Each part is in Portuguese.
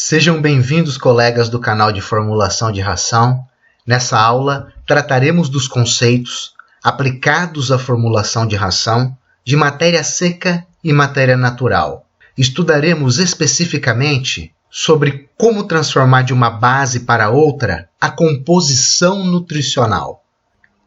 Sejam bem-vindos, colegas do canal de formulação de ração. Nessa aula, trataremos dos conceitos aplicados à formulação de ração de matéria seca e matéria natural. Estudaremos especificamente sobre como transformar de uma base para outra a composição nutricional.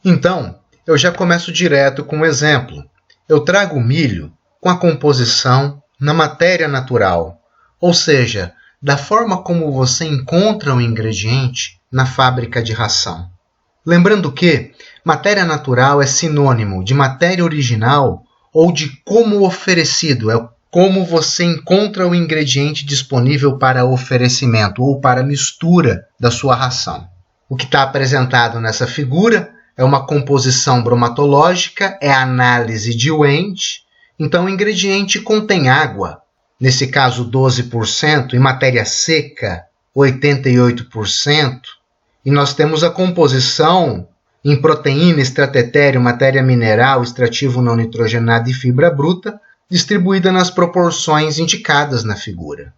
Então, eu já começo direto com um exemplo. Eu trago o milho com a composição na matéria natural, ou seja, da forma como você encontra o ingrediente na fábrica de ração. Lembrando que matéria natural é sinônimo de matéria original ou de como oferecido, é como você encontra o ingrediente disponível para oferecimento ou para mistura da sua ração. O que está apresentado nessa figura é uma composição bromatológica, é a análise de Wend, então o ingrediente contém água, nesse caso 12%, e matéria seca 88%, e nós temos a composição em proteína, extratetéreo, matéria mineral, extrativo não nitrogenado e fibra bruta, distribuída nas proporções indicadas na figura.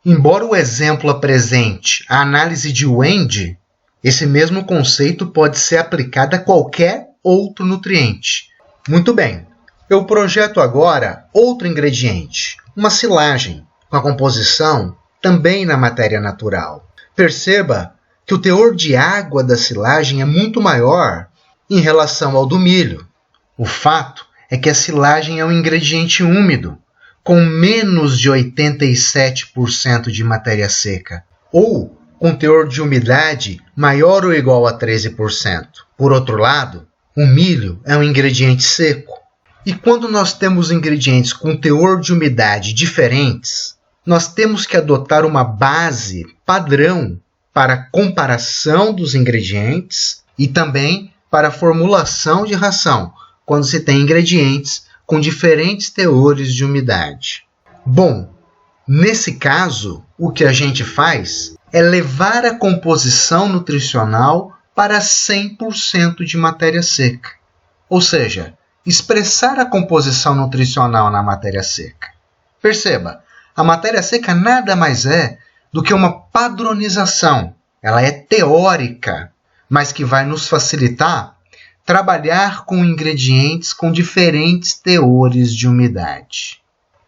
Embora o exemplo apresente a análise de Wend, esse mesmo conceito pode ser aplicado a qualquer outro nutriente. Muito bem, eu projeto agora outro ingrediente, uma silagem, com a composição também na matéria natural. Perceba que o teor de água da silagem é muito maior em relação ao do milho. O fato é que a silagem é um ingrediente úmido, com menos de 87% de matéria seca, ou com teor de umidade maior ou igual a 13%. Por outro lado, o milho é um ingrediente seco. E quando nós temos ingredientes com teor de umidade diferentes, nós temos que adotar uma base padrão para a comparação dos ingredientes e também para a formulação de ração, quando se tem ingredientes com diferentes teores de umidade. Bom, nesse caso, o que a gente faz é levar a composição nutricional para 100% de matéria seca. Ou seja, expressar a composição nutricional na matéria seca. Perceba, a matéria seca nada mais é do que uma padronização. Ela é teórica, mas que vai nos facilitar trabalhar com ingredientes com diferentes teores de umidade.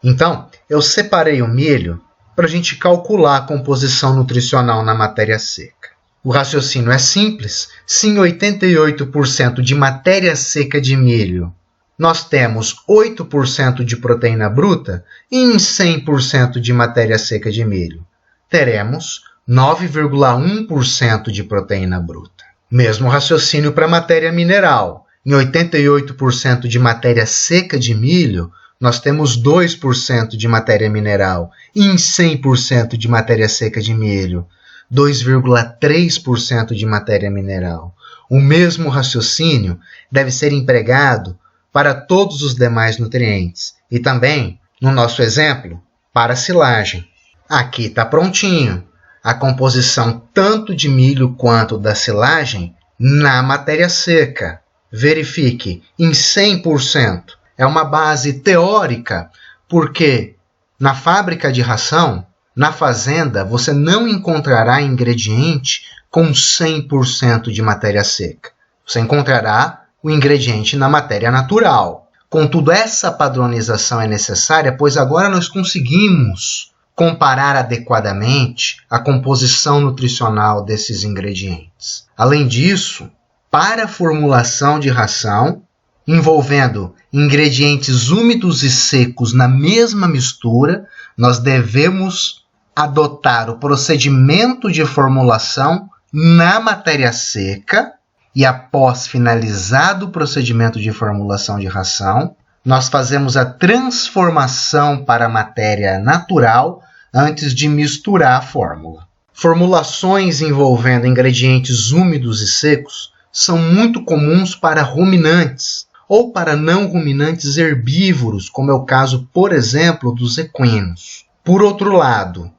Então, eu separei o milho para a gente calcular a composição nutricional na matéria seca. O raciocínio é simples. Se em 88% de matéria seca de milho nós temos 8% de proteína bruta, e em 100% de matéria seca de milho teremos 9,1% de proteína bruta. Mesmo raciocínio para matéria mineral. Em 88% de matéria seca de milho, nós temos 2% de matéria mineral, e em 100% de matéria seca de milho, 2,3% de matéria mineral. O mesmo raciocínio deve ser empregado para todos os demais nutrientes e também, no nosso exemplo, para a silagem. Aqui está prontinho a composição tanto de milho quanto da silagem na matéria seca. Verifique, em 100%. É uma base teórica, porque na fábrica de ração, na fazenda, você não encontrará ingrediente com 100% de matéria seca. Você encontrará o ingrediente na matéria natural. Contudo, essa padronização é necessária, pois agora nós conseguimos comparar adequadamente a composição nutricional desses ingredientes. Além disso, para a formulação de ração, envolvendo ingredientes úmidos e secos na mesma mistura, nós devemos adotar o procedimento de formulação na matéria seca e, após finalizado o procedimento de formulação de ração, nós fazemos a transformação para a matéria natural antes de misturar a fórmula. Formulações envolvendo ingredientes úmidos e secos são muito comuns para ruminantes ou para não ruminantes herbívoros, como é o caso, por exemplo, dos equinos. Por outro lado,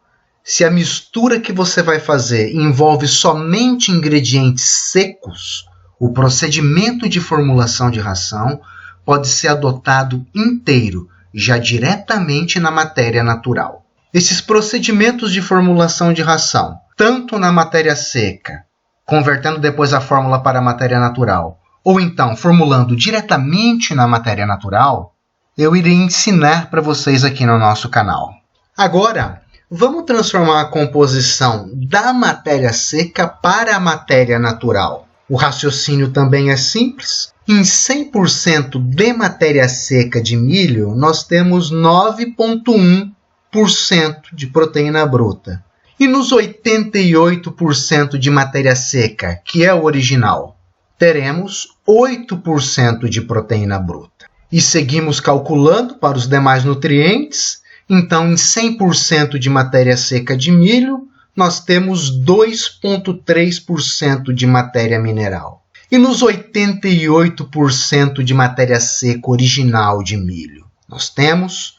se a mistura que você vai fazer envolve somente ingredientes secos, o procedimento de formulação de ração pode ser adotado inteiro, já diretamente na matéria natural. esses procedimentos de formulação de ração, tanto na matéria seca, convertendo depois a fórmula para a matéria natural, ou então formulando diretamente na matéria natural, eu irei ensinar para vocês aqui no nosso canal. Agora, vamos transformar a composição da matéria seca para a matéria natural. O raciocínio também é simples. Em 100% de matéria seca de milho, nós temos 9,1% de proteína bruta. E nos 88% de matéria seca, que é o original, teremos 8% de proteína bruta. E seguimos calculando para os demais nutrientes. Então, em 100% de matéria seca de milho, nós temos 2,3% de matéria mineral. E nos 88% de matéria seca original de milho, nós temos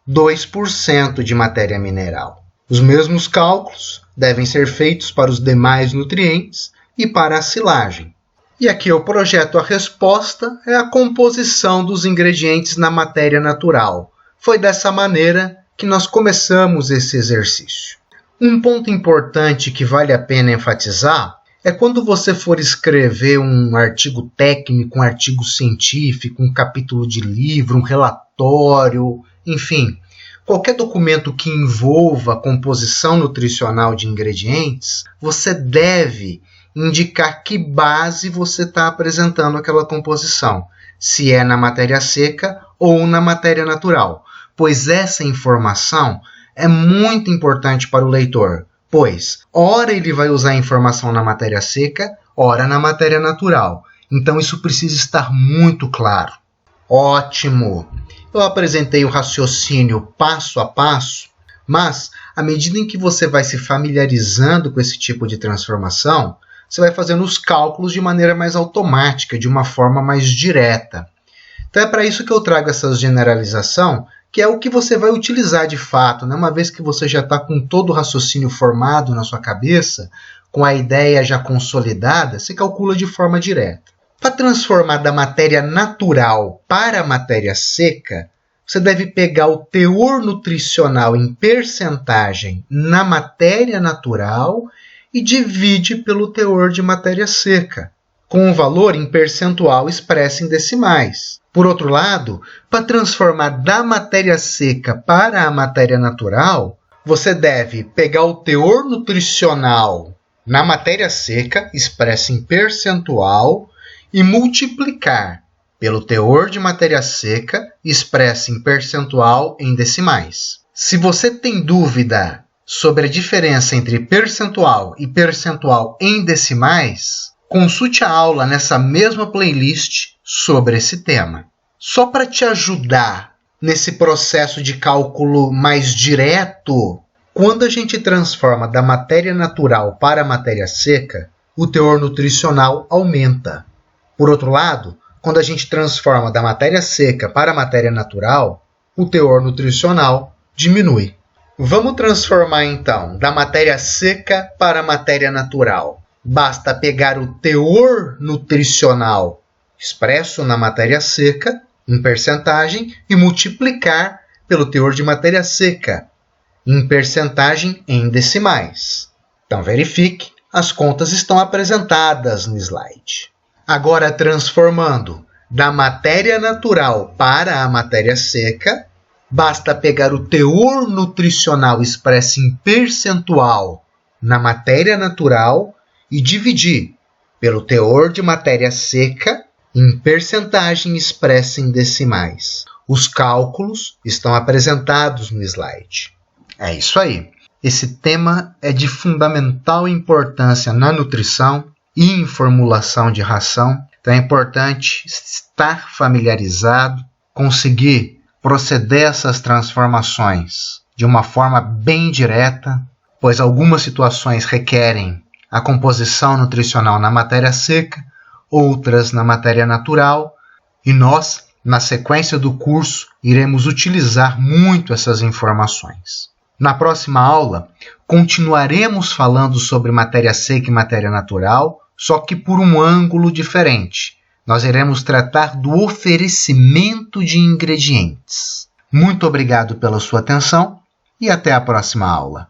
2% de matéria mineral. Os mesmos cálculos devem ser feitos para os demais nutrientes e para a silagem. E aqui eu projeto a resposta, é a composição dos ingredientes na matéria natural. Foi dessa maneira que nós começamos esse exercício. Um ponto importante que vale a pena enfatizar é quando você for escrever um artigo técnico, um artigo científico, um capítulo de livro, um relatório, enfim, qualquer documento que envolva a composição nutricional de ingredientes, você deve indicar que base você está apresentando aquela composição, se é na matéria seca ou na matéria natural, pois essa informação é muito importante para o leitor, pois ora ele vai usar a informação na matéria seca, ora na matéria natural. Então isso precisa estar muito claro. Ótimo! Eu apresentei o raciocínio passo a passo, mas à medida em que você vai se familiarizando com esse tipo de transformação, você vai fazendo os cálculos de maneira mais automática, de uma forma mais direta. Então é para isso que eu trago essa generalização, que é o que você vai utilizar de fato, né? Uma vez que você já está com todo o raciocínio formado na sua cabeça, com a ideia já consolidada, você calcula de forma direta. Para transformar da matéria natural para a matéria seca, você deve pegar o teor nutricional em percentagem na matéria natural e divide pelo teor de matéria seca, com o valor em percentual expresso em decimais. Por outro lado, para transformar da matéria seca para a matéria natural, você deve pegar o teor nutricional na matéria seca, expresso em percentual, e multiplicar pelo teor de matéria seca, expresso em percentual em decimais. Se você tem dúvida sobre a diferença entre percentual e percentual em decimais, consulte a aula nessa mesma playlist sobre esse tema. Só para te ajudar nesse processo de cálculo mais direto, quando a gente transforma da matéria natural para a matéria seca, o teor nutricional aumenta. Por outro lado, quando a gente transforma da matéria seca para a matéria natural, o teor nutricional diminui. Vamos transformar então da matéria seca para a matéria natural. Basta pegar o teor nutricional expresso na matéria seca, em percentagem, e multiplicar pelo teor de matéria seca, em percentagem em decimais. Então verifique, as contas estão apresentadas no slide. Agora, transformando da matéria natural para a matéria seca, basta pegar o teor nutricional expresso em percentual na matéria natural e dividir pelo teor de matéria seca em percentagem expressa em decimais. Os cálculos estão apresentados no slide. É isso aí. Esse tema é de fundamental importância na nutrição e em formulação de ração. Então é importante estar familiarizado, conseguir proceder a essas transformações de uma forma bem direta, pois algumas situações requerem a composição nutricional na matéria seca, outras na matéria natural, e nós, na sequência do curso, iremos utilizar muito essas informações. Na próxima aula, continuaremos falando sobre matéria seca e matéria natural, só que por um ângulo diferente. Nós iremos tratar do oferecimento de ingredientes. Muito obrigado pela sua atenção e até a próxima aula.